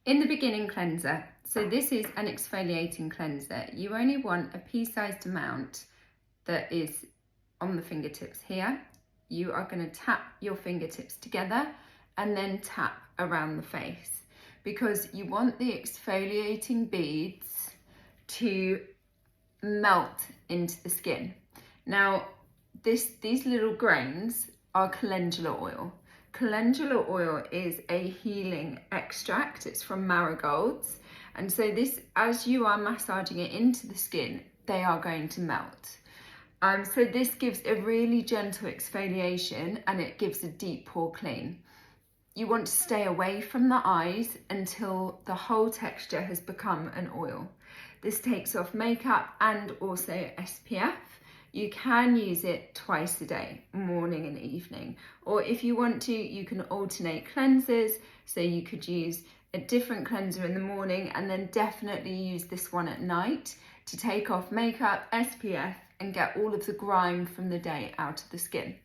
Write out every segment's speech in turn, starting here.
In the beginning cleanser, so this is an exfoliating cleanser. You only want a pea-sized amount that is on the fingertips here. You are going to tap your fingertips together and then tap around the face because you want the exfoliating beads to melt into the skin. Now, these little grains are calendula oil. Calendula oil is a healing extract. It's from marigolds. And so this, as you are massaging it into the skin, they are going to melt. So this gives a really gentle exfoliation and it gives a deep pore clean. You want to stay away from the eyes until the whole texture has become an oil. This takes off makeup and also SPF. You can use it twice a day, morning and evening. Or if you want to, you can alternate cleansers. So you could use a different cleanser in the morning and then definitely use this one at night to take off makeup, SPF, and get all of the grime from the day out of the skin.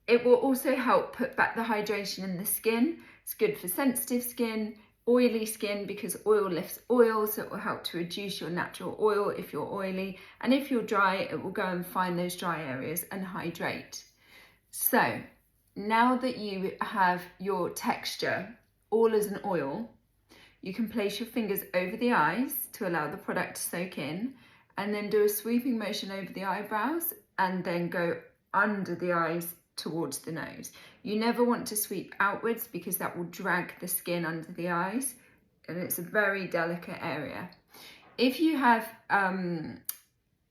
It will also help put back the hydration in the skin. It's good for sensitive skin, oily skin, because oil lifts oil, so it will help to reduce your natural oil if you're oily, and if you're dry it will go and find those dry areas and hydrate. So now that you have your texture all as an oil, you can place your fingers over the eyes to allow the product to soak in, and then do a sweeping motion over the eyebrows and then go under the eyes towards the nose. You never want to sweep outwards because that will drag the skin under the eyes and it's a very delicate area. If you have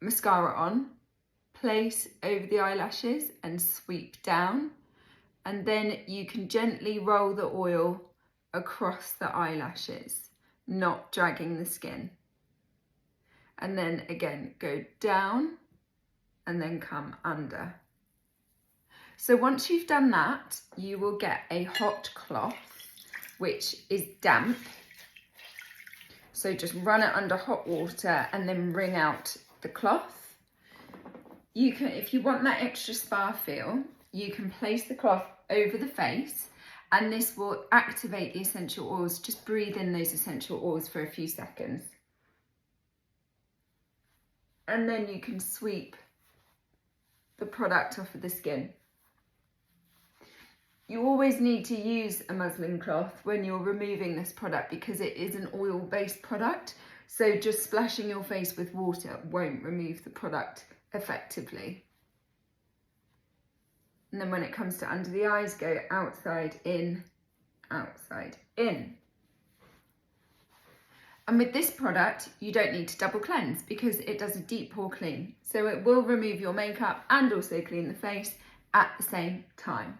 mascara on, place over the eyelashes and sweep down, and then you can gently roll the oil across the eyelashes, not dragging the skin. And then again, go down and then come under. So once you've done that, you will get a hot cloth, which is damp. So just run it under hot water and then wring out the cloth. You can, if you want that extra spa feel, you can place the cloth over the face and this will activate the essential oils. Just breathe in those essential oils for a few seconds. And then you can sweep the product off of the skin. You always need to use a muslin cloth when you're removing this product because it is an oil-based product. So just splashing your face with water won't remove the product effectively. And then when it comes to under the eyes, go outside, in, outside, in. And with this product, you don't need to double cleanse because it does a deep pore clean. So it will remove your makeup and also clean the face at the same time.